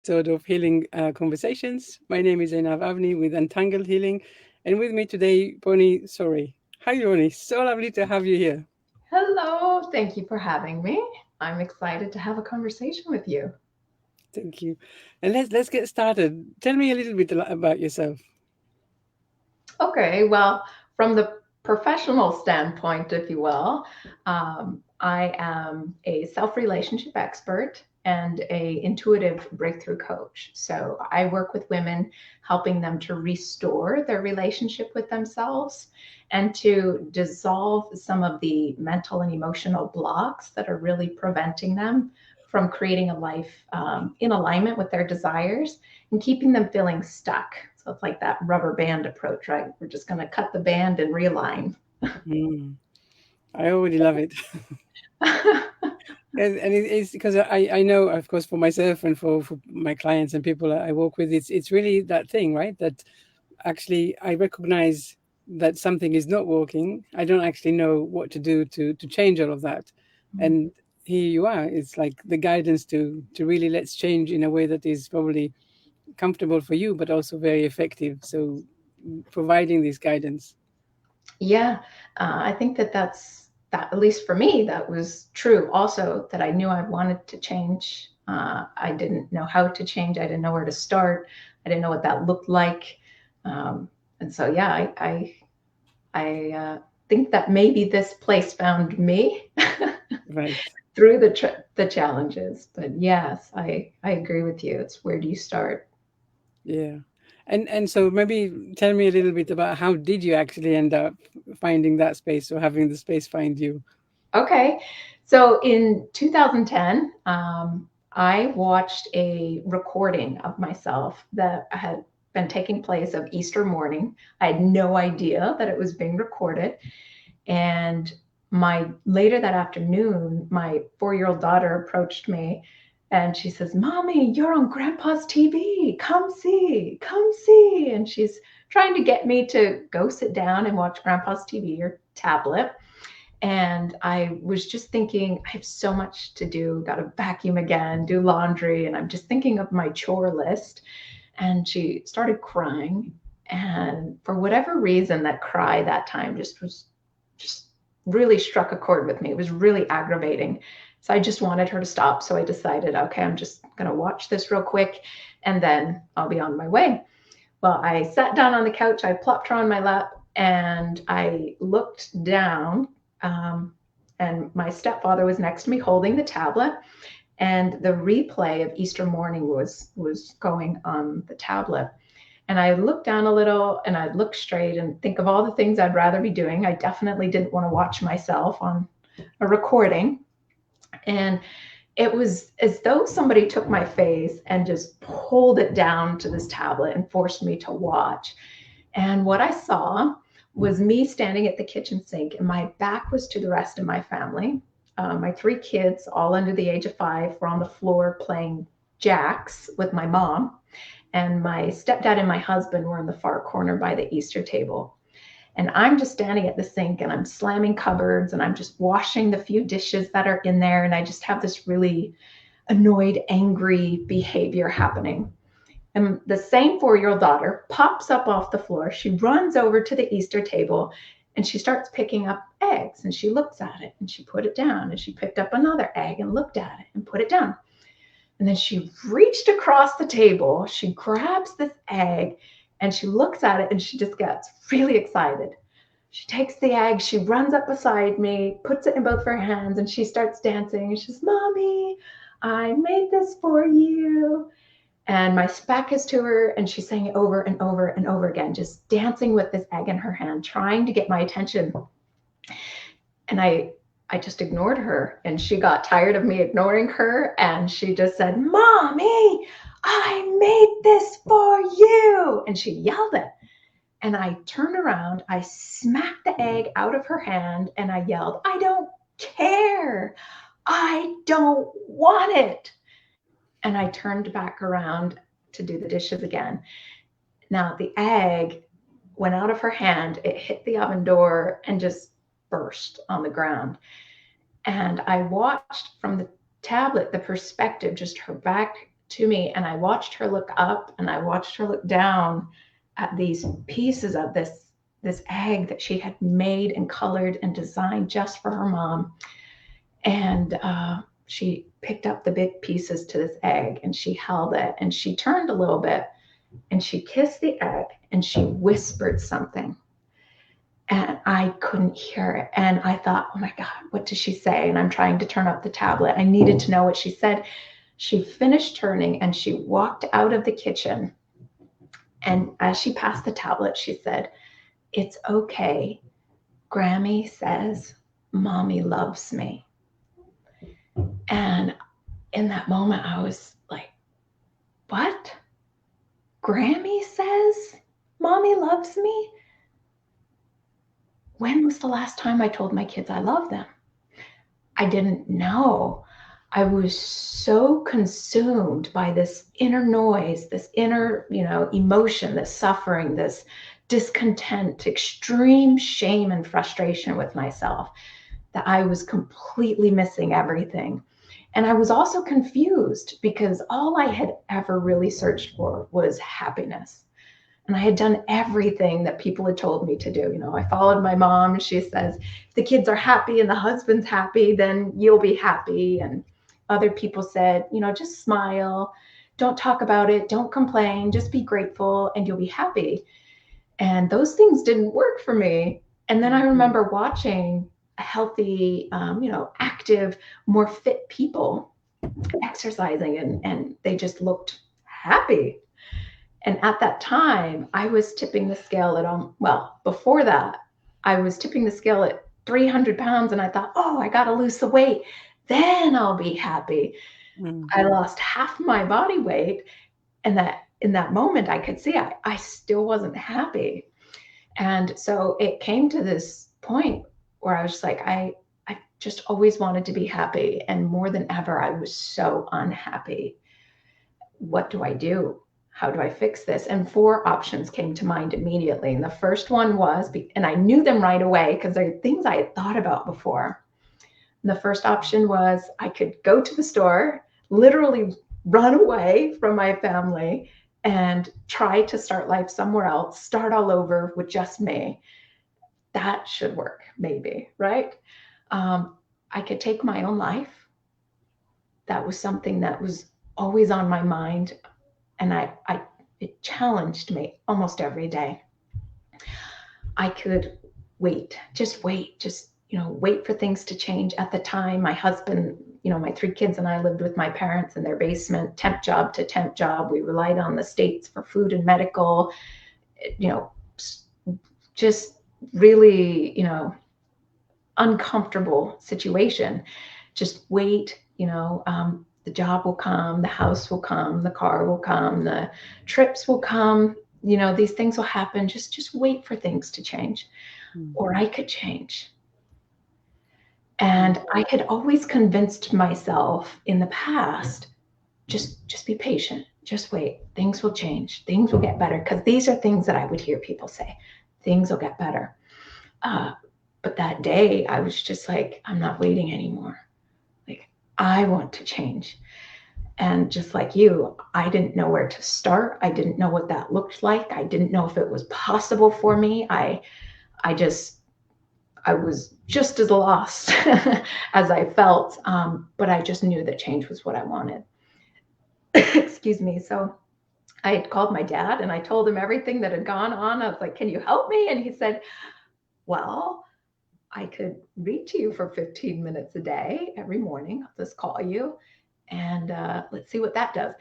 episode of Healing Conversations. My name is Einav with Untangled Healing, and with me today, Bonnie Surie. Hi, Bonnie. So lovely to have you here. Hello, thank you for having me. I'm excited to have a conversation with you. Thank you. And let's get started. Tell me a little bit about yourself. Okay, well, from the professional standpoint, if you will, I am a self-relationship expert and a intuitive breakthrough coach. So I work with women, helping them to restore their relationship with themselves and to dissolve some of the mental and emotional blocks that are really preventing them from creating a life in alignment with their desires and keeping them feeling stuck. So it's like that rubber band approach, right? We're just going to cut the band and realign. Mm, I already love it. And it's because I know, of course, for myself and for my clients and people I work with, it's really that thing, right? That actually I recognize that something is not working. I don't actually know what to do to change all of that. And here you are. It's like the guidance to really let's change in a way that is probably comfortable for you, but also very effective. So providing this guidance. Yeah, I think that, at least for me, that was true also, that I knew I wanted to change. I didn't know how to change. I didn't know where to start. I didn't know what that looked like. Um, and so, yeah, I think that maybe this place found me Right. through the challenges. But yes, I agree with you. It's where do you start? Yeah. And so maybe tell me a little bit about how did you actually end up finding that space or having the space find you? Okay. So in 2010, I watched a recording of myself that had been taking place of Easter morning. I had no idea that it was being recorded. And my later that afternoon, my 4-year-old daughter approached me and she says, "Mommy, you're on Grandpa's TV. Come see, come see." And she's trying to get me to go sit down and watch Grandpa's TV or tablet. And I was just thinking, I have so much to do, got to vacuum again, do laundry. And I'm just thinking of my chore list. And she started crying. And for whatever reason, that cry that time just really struck a chord with me. It was really aggravating. So I just wanted her to stop. So I decided, okay, I'm just going to watch this real quick and then I'll be on my way. Well, I sat down on the couch, I plopped her on my lap, and I looked down. Um, and my stepfather was next to me holding the tablet, and the replay of Easter morning was going on the tablet. And I looked down a little and I'd look straight and think of all the things I'd rather be doing. I definitely didn't want to watch myself on a recording. And it was as though somebody took my face and just pulled it down to this tablet and forced me to watch. And what I saw was me standing at the kitchen sink, and my back was to the rest of my family. My 3 kids, all under the age of 5, were on the floor playing jacks with my mom. And my stepdad and my husband were in the far corner by the Easter table. And I'm just standing at the sink and I'm slamming cupboards and I'm just washing the few dishes that are in there. And I just have this really annoyed, angry behavior happening. And the same 4-year-old daughter pops up off the floor. She runs over to the Easter table and she starts picking up eggs and she looks at it and she put it down and she picked up another egg and looked at it and put it down. And then she reached across the table. She grabs this egg and she looks at it and she just gets really excited. She takes the egg, she runs up beside me, puts it in both of her hands, and she starts dancing. And she's, "Mommy, I made this for you." And my back is to her, and she's saying it over and over and over again, just dancing with this egg in her hand, trying to get my attention. And I just ignored her, and she got tired of me ignoring her, and she just said, "Mommy, I made this for you." And she yelled it. And I turned around, I smacked the egg out of her hand, and I yelled, "I don't care. I don't want it." And I turned back around to do the dishes again. Now, the egg went out of her hand, it hit the oven door and just burst on the ground. And I watched from the tablet the perspective, just her back to me, and I watched her look up and I watched her look down at these pieces of this egg that she had made and colored and designed just for her mom. And she picked up the big pieces to this egg and she held it and she turned a little bit and she kissed the egg and she whispered something. And I couldn't hear it. And I thought, oh my God, what did she say? And I'm trying to turn up the tablet. I needed to know what she said. She finished turning and she walked out of the kitchen. And as she passed the tablet, she said, "It's okay. Grammy says mommy loves me." And in that moment, I was like, what? Grammy says mommy loves me? When was the last time I told my kids I love them? I didn't know. I was so consumed by this inner noise, this inner, emotion, this suffering, this discontent, extreme shame and frustration with myself, that I was completely missing everything. And I was also confused because all I had ever really searched for was happiness. And I had done everything that people had told me to do. I followed my mom. She says, if the kids are happy and the husband's happy, then you'll be happy. And other people said, just smile, don't talk about it, don't complain, just be grateful and you'll be happy. And those things didn't work for me. And then I remember watching healthy, active, more fit people exercising and they just looked happy. And at that time, I was tipping the scale at, before that, I was tipping the scale at 300 pounds and I thought, oh, I got to lose the weight. Then I'll be happy. I lost half my body weight. And that in that moment, I could see I still wasn't happy. And so it came to this point where I was just like, I just always wanted to be happy. And more than ever, I was so unhappy. What do I do? How do I fix this? And 4 options came to mind immediately. And the first one was, and I knew them right away because they're things I had thought about before. And the first option was I could go to the store, literally run away from my family and try to start life somewhere else, start all over with just me. That should work, maybe, right? I could take my own life. That was something that was always on my mind. And it challenged me almost every day. I could wait, just wait for things to change. At the time, my husband, my 3 kids and I lived with my parents in their basement, temp job to temp job. We relied on the states for food and medical, just really, uncomfortable situation. Just wait, the job will come, the house will come, the car will come, the trips will come, these things will happen. Just wait for things to change. Or I could change. And I had always convinced myself in the past, just be patient, just wait, things will change, things will get better. Because these are things that I would hear people say, things will get better. But that day I was just like, I'm not waiting anymore. I want to change. And just like you, I didn't know where to start. I didn't know what that looked like. I didn't know if it was possible for me. I was just as lost as I felt. But I just knew that change was what I wanted. Excuse me. So I had called my dad and I told him everything that had gone on. I was like, can you help me? And he said, well, I could read to you for 15 minutes a day every morning. I'll just call you and let's see what that does.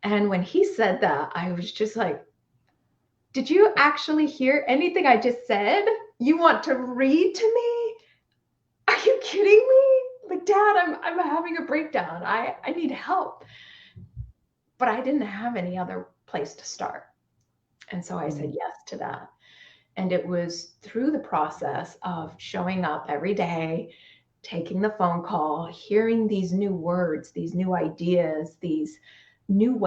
And when he said that, I was just like, did you actually hear anything I just said? You want to read to me? Are you kidding me? Like, Dad, I'm having a breakdown. I need help. But I didn't have any other place to start. And so I said yes to that. And it was through the process of showing up every day, taking the phone call, hearing these new words, these new ideas, these new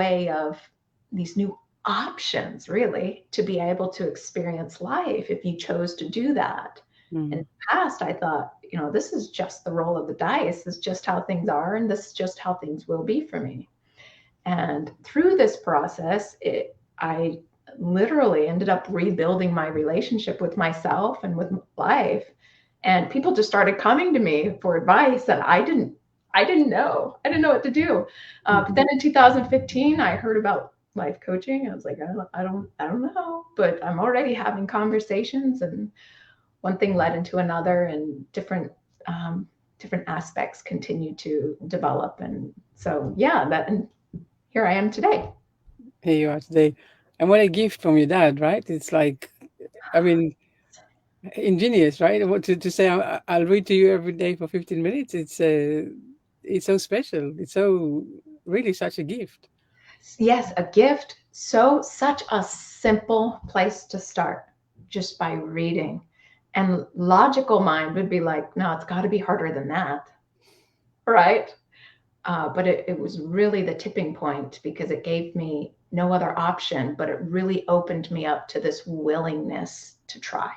options, really, to be able to experience life if you chose to do that. In the past, I thought, this is just the roll of the dice. This is just how things are. And this is just how things will be for me. And through this process, I literally ended up rebuilding my relationship with myself and with life. And people just started coming to me for advice that I didn't know. I didn't know what to do. But then in 2015, I heard about life coaching. I was like, I don't know, but I'm already having conversations, and one thing led into another, and um, different aspects continue to develop. And so, yeah, and here I am today. Here you are today. And what a gift from your dad, right? It's like, I mean, ingenious, right? What to say, I'll read to you every day for 15 minutes. It's so special. It's so really such a gift. Yes, a gift. So, such a simple place to start just by reading. And logical mind would be like, no, it's got to be harder than that. Right. But it was really the tipping point because it gave me no other option, but it really opened me up to this willingness to try,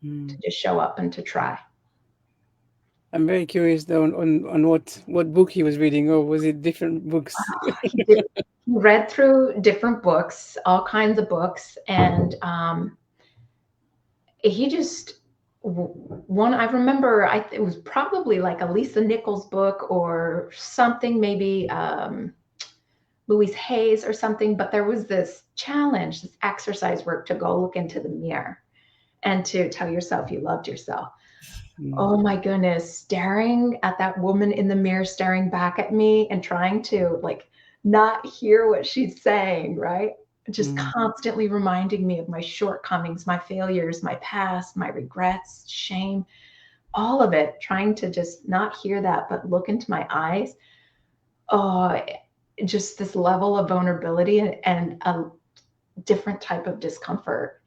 to Mm. just show up and to try. I'm very curious though on what book he was reading, or was it different books? He did, he read through different books, all kinds of books, and he just one I remember it was probably like a Lisa Nichols book or something, maybe Louise Hayes or something, but there was this challenge, this exercise work to go look into the mirror and to tell yourself you loved yourself. Mm, Oh my goodness, staring at that woman in the mirror, staring back at me and trying to like not hear what she's saying, right? Just mm, constantly reminding me of my shortcomings, my failures, my past, my regrets, shame, all of it, trying to just not hear that, but look into my eyes. Oh, just this level of vulnerability and a different type of discomfort.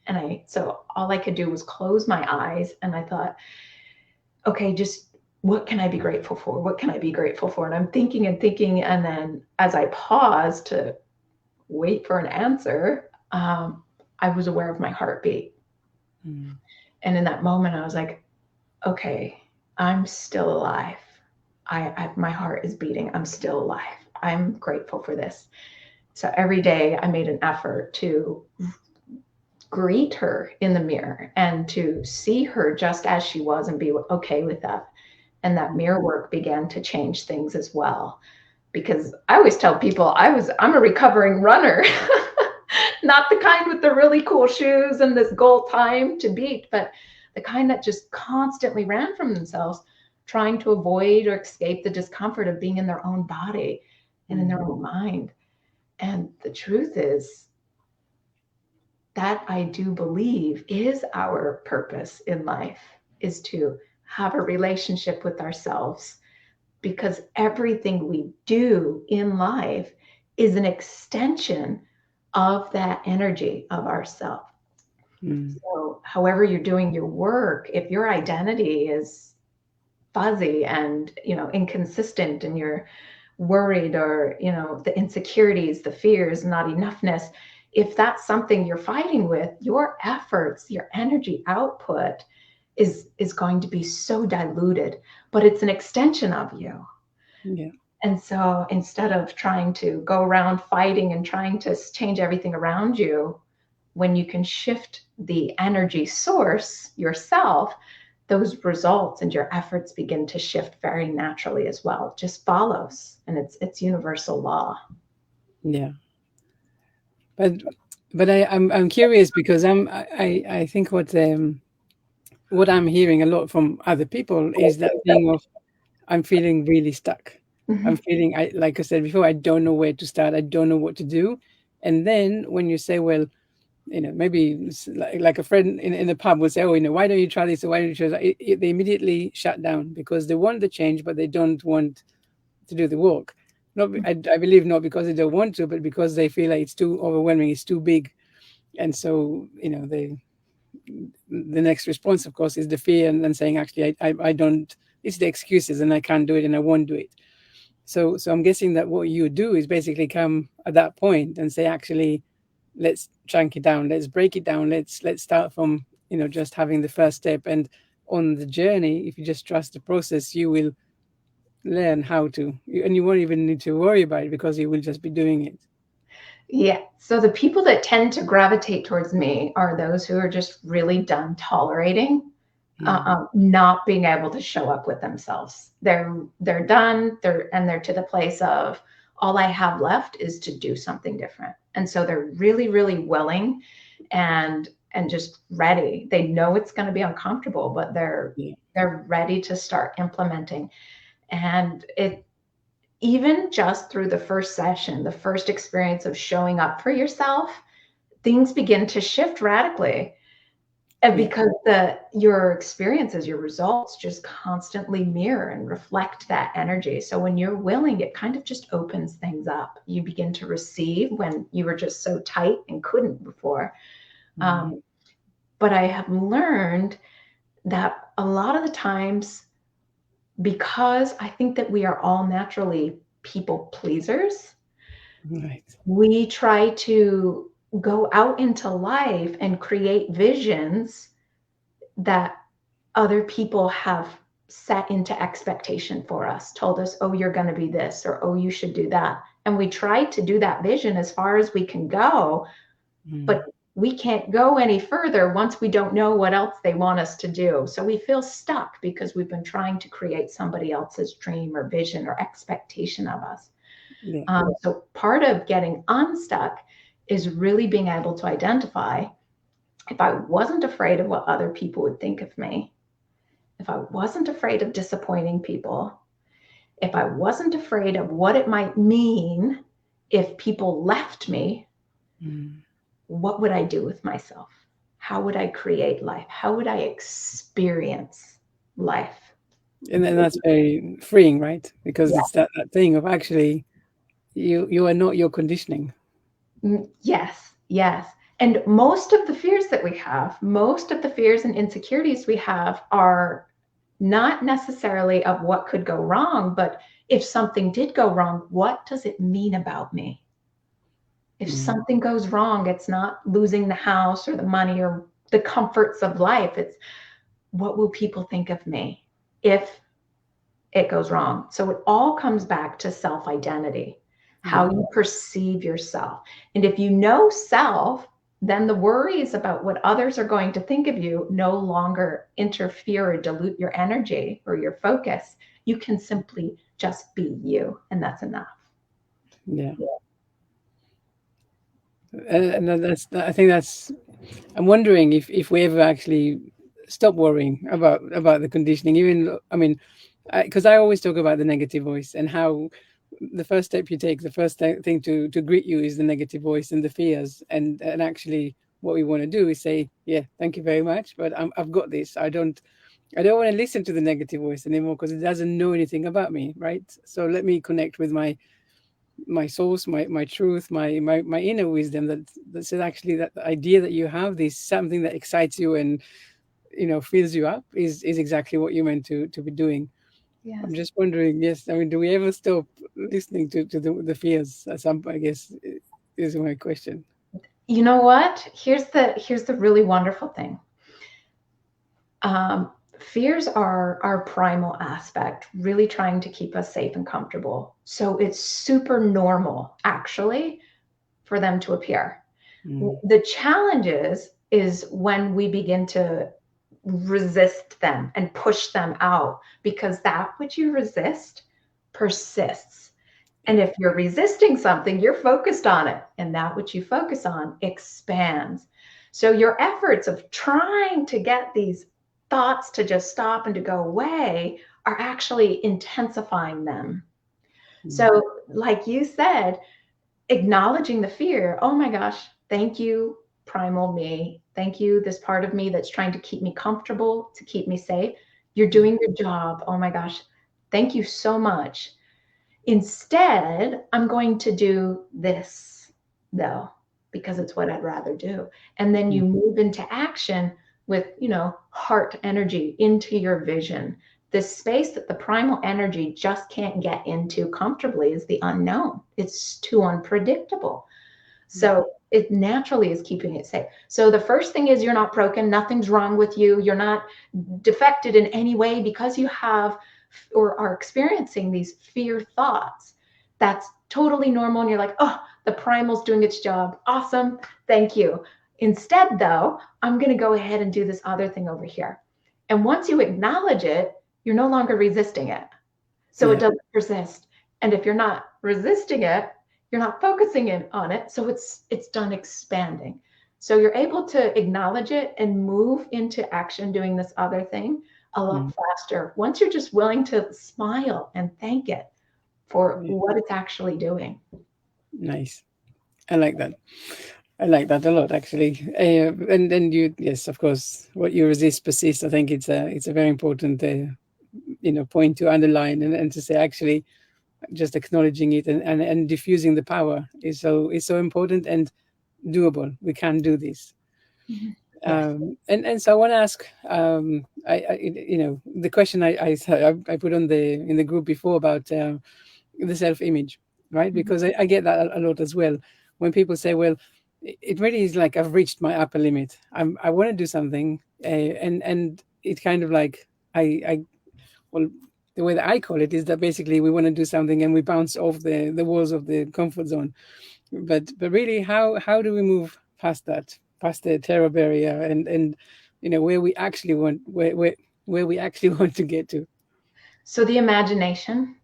So all I could do was close my eyes, and I thought, okay, just what can I be grateful for? What can I be grateful for? And I'm thinking and thinking. And then as I paused to wait for an answer, I was aware of my heartbeat. mm, And in that moment, I was like, okay, I'm still alive. My heart is beating. I'm still alive. I'm grateful for this. So every day I made an effort to greet her in the mirror and to see her just as she was and be okay with that. And that mirror work began to change things as well. Because I always tell people I'm a recovering runner. Not the kind with the really cool shoes and this goal time to beat, but the kind that just constantly ran from themselves, trying to avoid or escape the discomfort of being in their own body and in their mm, own mind. And the truth is that I do believe is our purpose in life, is to have a relationship with ourselves, because everything we do in life is an extension of that energy of ourself. mm, So however you're doing your work, if your identity is fuzzy and inconsistent, and you're worried, or the insecurities, the fears, not enoughness, if that's something you're fighting with, your efforts, your energy output is going to be so diluted, but it's an extension of you. yeah. And so instead of trying to go around fighting and trying to change everything around you, when you can shift the energy source yourself, those results and your efforts begin to shift very naturally as well. It just follows, and it's universal law. Yeah. But I'm curious because I think what I'm hearing a lot from other people is that thing of I'm feeling really stuck. I'm Mhm. feeling like I said before, I don't know where to start. I don't know what to do. And then when you say, well, maybe it's like a friend in a pub will say, oh, why don't you try this? Or why don't you try that? They immediately shut down because they want the change, but they don't want to do the work. Not, I believe not because they don't want to, but because they feel like it's too overwhelming, it's too big. And so, the next response, of course, is the fear and then saying, actually, I don't, it's the excuses and I can't do it and I won't do it. So I'm guessing that what you do is basically come at that point and say, actually, let's chunk it down, let's break it down, let's start from just having the first step, and on the journey, if you just trust the process, you will learn how to, and you won't even need to worry about it because you will just be doing it. Yeah. So the people that tend to gravitate towards me are those who are just really done tolerating Mm. not being able to show up with themselves. They're done. They're to the place of all I have left is to do something different. And so they're really, really willing and just ready. They know it's going to be uncomfortable, but Yeah. they're ready to start implementing. And it even just through the first session, the first experience of showing up for yourself, things begin to shift radically. And Yeah. because your experiences, your results just constantly mirror and reflect that energy. So when you're willing, it kind of just opens things up. You begin to receive when you were just so tight and couldn't before. Mm. Um, but I have learned that a lot of the times, because I think that we are all naturally people pleasers, Right. we try to go out into life and create visions that other people have set into expectation for us, told us, oh, you're going to be this, or oh, you should do that. And we try to do that vision as far as we can go, Mm. but we can't go any further once we don't know what else they want us to do. So we feel stuck because we've been trying to create somebody else's dream or vision or expectation of us. Yeah. So part of getting unstuck is really being able to identify, if I wasn't afraid of what other people would think of me, if I wasn't afraid of disappointing people, if I wasn't afraid of what it might mean if people left me, Mm. what would I do with myself? How would I create life? How would I experience life? And then that's very freeing, right? Because Yeah. it's that thing of actually you are not your conditioning. Yes, yes. And most of the fears that we have, most of the fears and insecurities we have are not necessarily of what could go wrong, but if something did go wrong, what does it mean about me? If Mm. something goes wrong, it's not losing the house or the money or the comforts of life. It's what will people think of me if it goes wrong? So it all comes back to self identity, how Yeah. you perceive yourself. And if you know self, then the worries about what others are going to think of you no longer interfere or dilute your energy or your focus. You can simply just be you, and that's enough. Yeah. And I think that's. I'm wondering if we ever actually stop worrying about the conditioning. Even I mean, because I always talk about the negative voice and how the first step you take, the first thing to greet you is the negative voice and the fears, and actually what we want to do is say, yeah, thank you very much, but I've got this. I don't want to listen to the negative voice anymore because it doesn't know anything about me, right? So let me connect with my source, my truth, my inner wisdom. That says actually that the idea that you have this something that excites you and fills you up is exactly what you're meant to be doing. I'm Yes. just wondering, yes, I mean, do we ever stop listening to the fears at some point, I guess is my question. You know what? Here's the really wonderful thing. Fears are our primal aspect, really trying to keep us safe and comfortable. So it's super normal, actually, for them to appear. Mm. The challenge is when we begin to resist them and push them out, because that which you resist persists. And Yeah. if you're resisting something, you're focused on it, and that which you focus on expands. So your efforts of trying to get these thoughts to just stop and to go away are actually intensifying them. Mm. So, like you said, acknowledging the fear, oh my gosh, thank you, primal me. Thank you, this part of me that's trying to keep me comfortable, to keep me safe. You're Yeah. doing your job. Oh my gosh, thank you so much. Instead, I'm going to do this, though, because it's what I'd rather do. And then Mm. you move into action with, heart energy into your vision. This space that the primal energy just can't get into comfortably is the unknown. It's too unpredictable. Yeah. So it naturally is keeping it safe. So the first thing is, you're not broken. Nothing's wrong with you. You're not defected in any way because you have or are experiencing these fear thoughts, that's totally normal. And you're like, oh, the primal's doing its job. Awesome. Thank you. Instead, though, I'm going to go ahead and do this other thing over here. And once you acknowledge it, you're no longer resisting it. So it doesn't persist. And if you're not resisting it, you're not focusing in on it. So it's done expanding. So you're able to acknowledge it and move into action doing this other thing a lot faster once you're just willing to smile and thank it for what it's actually doing. Nice. I like that. I like that a lot, actually. And then you, yes, of course, what you resist persists. I think it's a very important, point to underline and to say, actually, just acknowledging it and diffusing the power is so important and doable. We can do this. Mm-hmm. Yes. And so I want to ask, the question I put on in the group before about the self-image, right? Because I get that a lot as well. When people say, well, it really is like I've reached my upper limit. I want to do something, and it kind of like well, the way that I call it is that basically we want to do something and we bounce off the walls of the comfort zone. But really, how do we move past that, past the terror barrier, and where we actually want where we actually want to get to? So the imagination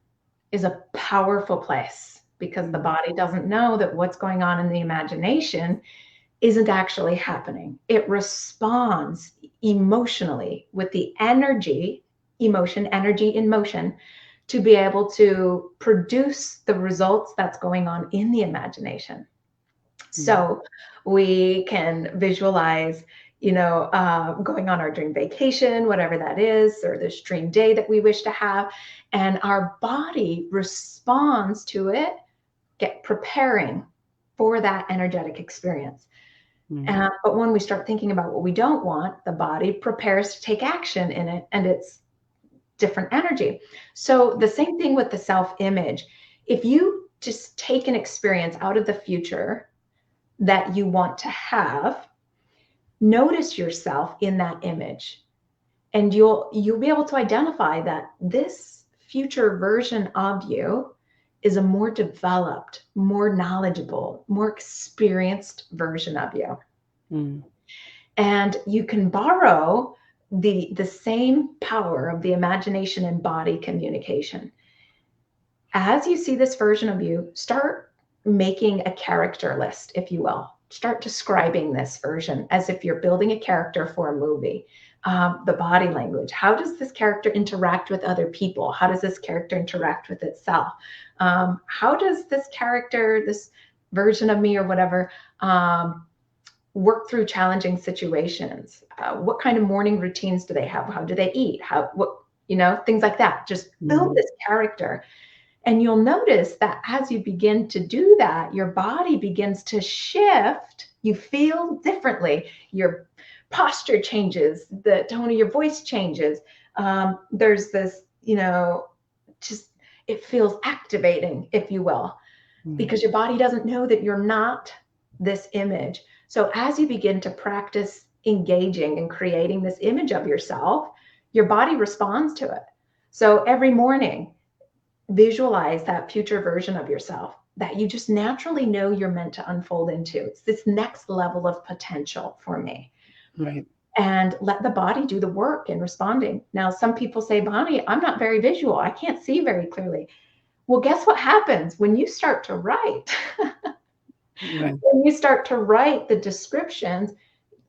is a powerful place because the body doesn't know that what's going on in the imagination isn't actually happening. It responds emotionally with the energy in motion to be able to produce the results that's going on in the imagination. So we can visualize, going on our dream vacation, whatever that is, or this dream day that we wish to have, and our body responds to it, preparing for that energetic experience. But when we start thinking about what we don't want, the body prepares to take action in it, and it's different energy. So the same thing with the self-image. If you just take an experience out of the future that you want to have, notice yourself in that image, and you'll be able to identify that this future version of you is a more developed, more knowledgeable, more experienced version of you. And you can borrow the same power of the imagination and body communication. As you see this version of you, start making a character list, if you will. Start describing this version as if you're building a character for a movie. The body language. How does this character interact with other people? How does this character interact with itself? How does this character, this version of me or whatever, work through challenging situations? What kind of morning routines do they have? How do they eat? Things like that. Just build this character. And you'll notice that as you begin to do that, your body begins to shift. You feel differently. Your posture changes. The tone of your voice changes. There's this, just it feels activating, if you will, because your body doesn't know that you're not this image. So as you begin to practice engaging and creating this image of yourself, your body responds to it. So every morning, visualize that future version of yourself that you just naturally know you're meant to unfold into. It's this next level of potential for me. Right. And let the body do the work in responding. Now, some people say, Bonnie, I'm not very visual. I can't see very clearly. Well, guess what happens when you start to write? Right. When you start to write the descriptions,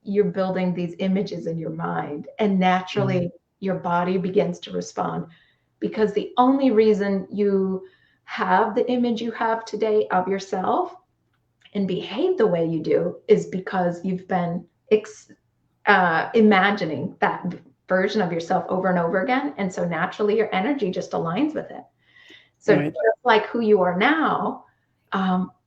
you're building these images in your mind, and naturally your body begins to respond. Because the only reason you have the image you have today of yourself and behave the way you do is because you've been imagining that version of yourself over and over again. And so naturally your energy just aligns with it. So just like who you are now,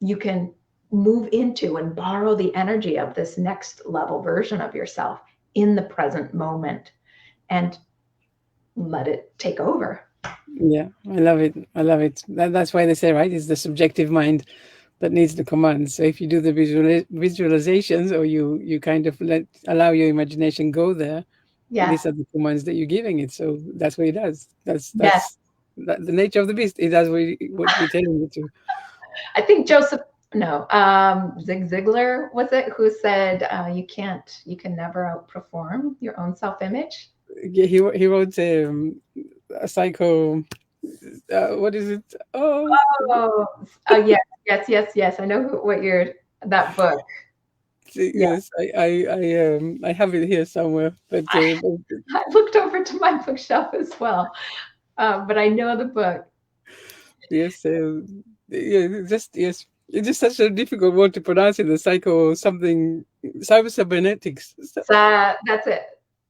you can move into and borrow the energy of this next level version of yourself in the present moment and let it take over. Yeah, I love it. I love it. That's why they say, right, it's the subjective mind that needs the command. So if you do the visualizations, or you kind of allow your imagination go there, Yeah. these are the commands that you're giving it. So that's what it does. Yes. The nature of the beast. It does what we're telling it to. I think no, Zig Ziglar was it who said you can never outperform your own self-image. Yeah, he wrote a psycho. What is it? Oh, Oh, yes, yes, yes, yes. I know what that book. Yeah, yes. I have it here somewhere, I looked over to my bookshelf as well, but I know the book. yes, yeah, just yes. It's just such a difficult word to pronounce. It the psycho something cybernetics. That's it.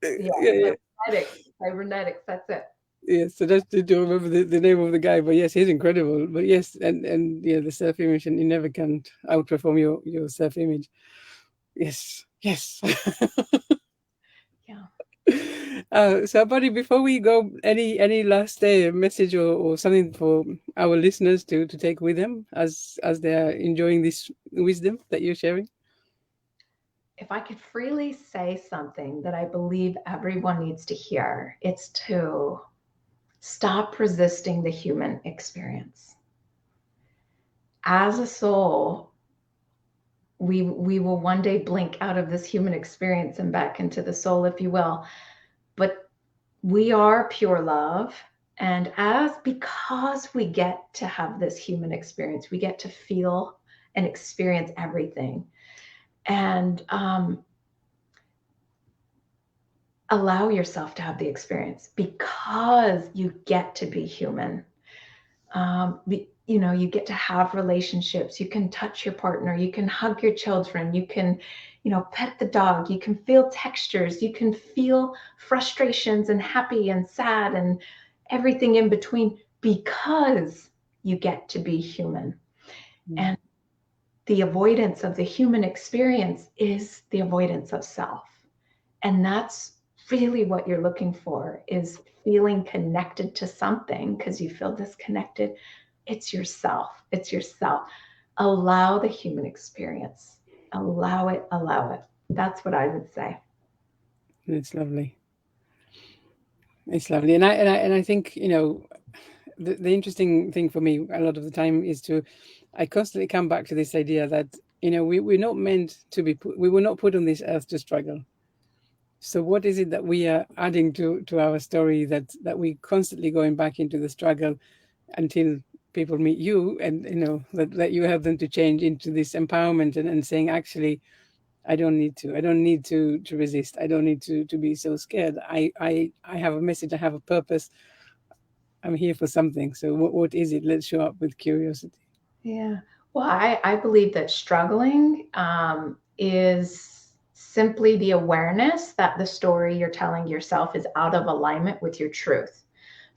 Yeah, Yeah, yeah. cybernetics. That's it. Yes, so that's to remember the name of the guy. But yes, he's incredible. But yes, and yeah, the self image, and you never can outperform your self image. Yes, yes. Yeah. So, buddy, before we go, any last message or something for our listeners to take with them as they are enjoying this wisdom that you're sharing? If I could freely say something that I believe everyone needs to hear, it's to stop resisting the human experience. As a soul, we will one day blink out of this human experience and back into the soul, if you will. But we are pure love. And because we get to have this human experience, we get to feel and experience everything. And allow yourself to have the experience because you get to be human. You get to have relationships. You can touch your partner. You can hug your children. You can, pet the dog. You can feel textures. You can feel frustrations and happy and sad and everything in between because you get to be human. Mm. And the avoidance of the human experience is the avoidance of self. And that's really what you're looking for is feeling connected to something because you feel disconnected. It's yourself. It's yourself. Allow the human experience. Allow it. Allow it. That's what I would say. It's lovely. It's lovely, and I think the interesting thing for me a lot of the time is I constantly come back to this idea that we're not meant to we were not put on this earth to struggle. So what is it that we are adding to our story that we constantly going back into the struggle until people meet you, and that you help them to change into this empowerment, and saying, actually, I don't need to resist. I don't need to be so scared. I have a message. I have a purpose. I'm here for something. So what is it? Let's show up with curiosity. Yeah. Well, I believe that struggling is simply the awareness that the story you're telling yourself is out of alignment with your truth.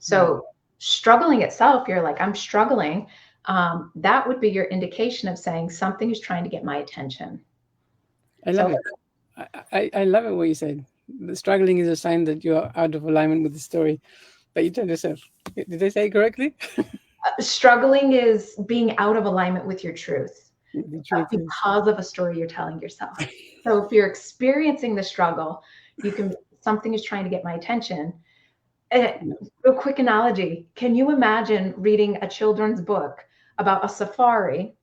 Mm. So, struggling itself, you're like, I'm struggling. That would be your indication of saying something is trying to get my attention. I love So, it. I love it what you said. The struggling is a sign that you're out of alignment with the story that you tell yourself. Did I say it correctly? struggling is being out of alignment with your truth The truth is, because of a story you're telling yourself. So if you're experiencing the struggle, you can something is trying to get my attention. no. Real quick analogy. Can you imagine reading a children's book about a safari?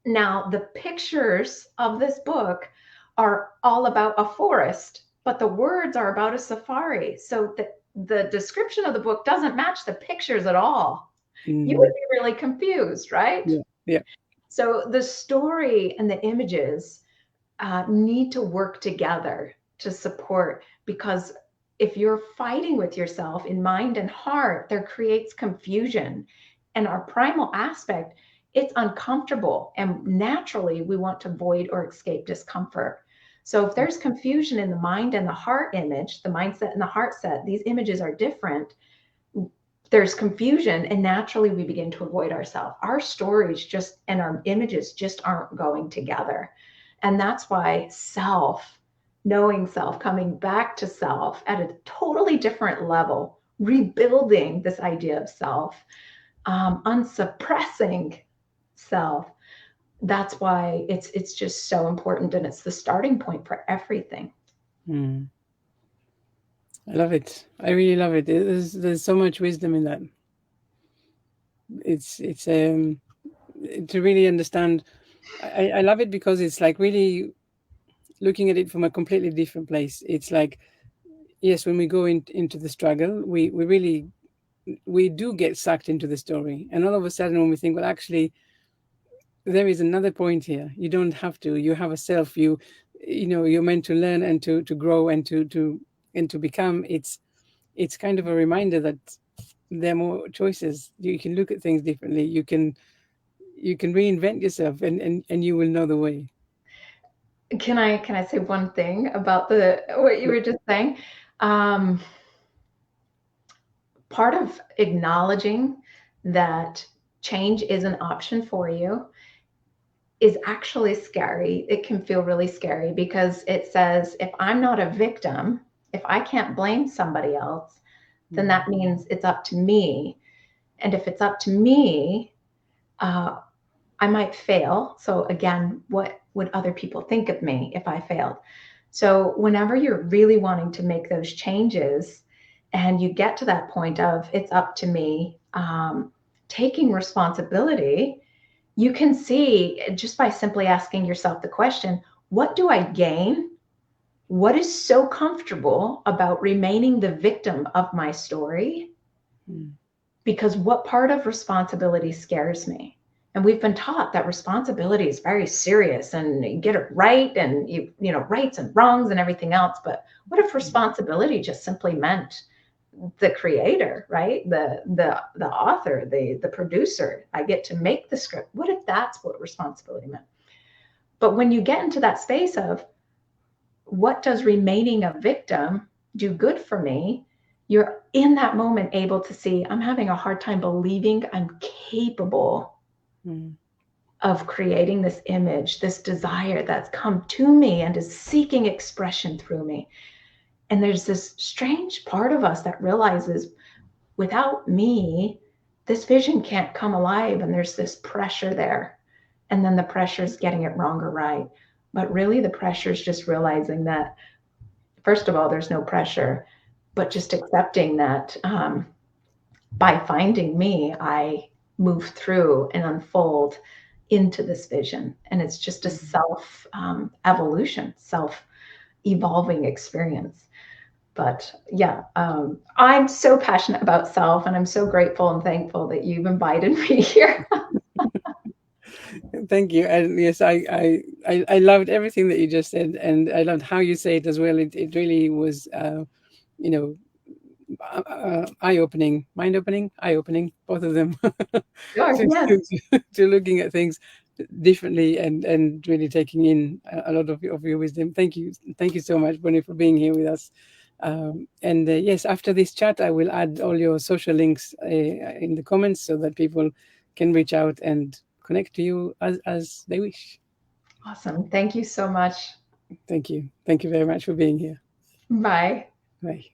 Now, the pictures of this book are all about a forest, but the words are about a safari. So the description of the book doesn't match the pictures at all. You would Mm, be really confused, right? yeah, yeah. So the story and the images need to work together to support because if you're fighting with yourself in mind and heart, there creates confusion. And our primal aspect, it's uncomfortable. And naturally, we want to avoid or escape discomfort. So if there's confusion in the mind and the heart image, the mindset and the heart set, these images are different. There's confusion, and naturally we begin to avoid ourselves. Our stories just and our images just aren't going together. And that's why knowing self, coming back to self at a totally different level, rebuilding this idea of self, unsuppressing self. That's why it's just so important, and it's the starting point for everything. Mm. I love it. I really love it. There's so much wisdom in that. It's to really understand. I love it because it's like really looking at it from a completely different place. It's like, yes, when we go into the struggle, we really we do get sucked into the story, and all of a sudden when we think, well, actually there is another point here. You don't have to. You have a self. You know, you're meant to learn and to grow and to become. It's kind of a reminder that there are more choices. You can look at things differently. You can reinvent yourself, and you will know the way. Can I say one thing about the what you were just saying? Um, Part of acknowledging that change is an option for you is actually scary. It can feel really scary because it says if I'm not a victim, if I can't blame somebody else, then Mm. that means it's up to me. And if it's up to me, uh, I might fail. So, again, what would other people think of me if I failed? So, whenever you're really wanting to make those changes and you get to that point of it's up to me, taking responsibility, you can see just by simply asking yourself the question, what do I gain? What is so comfortable about remaining the victim of my story? Mm. Because what part of responsibility scares me? And we've been taught that responsibility is very serious and you get it right and you know rights and wrongs and everything else. But what if responsibility just simply meant the creator, right? The author, the producer. I get to make the script. What if that's what responsibility meant? But when you get into that space of what does remaining a victim do good for me? You're in that moment able to see, I'm having a hard time believing I'm capable Mm. of creating this image, this desire that's come to me and is seeking expression through me. And there's this strange part of us that realizes without me, this vision can't come alive. And there's this pressure there. And then the pressure is getting it wrong or right. But really, the pressure is just realizing that first of all, there's no pressure, but just accepting that by finding me, I move through and unfold into this vision. And it's just a self evolution, self evolving experience. But yeah, I'm so passionate about self, and I'm so grateful and thankful that you've invited me here. Thank you. And yes, I loved everything that you just said, and I loved how you say it as well. It really was, you know, eye opening, mind opening, eye opening, both of them, Sure, yes. to looking at things differently and really taking in a lot of your wisdom. Thank you so much, Bonnie, for being here with us. And yes, after this chat, I will add all your social links in the comments so that people can reach out and connect to you as they wish. Awesome. Thank you so much. Thank you. Thank you very much for being here. Bye. Bye.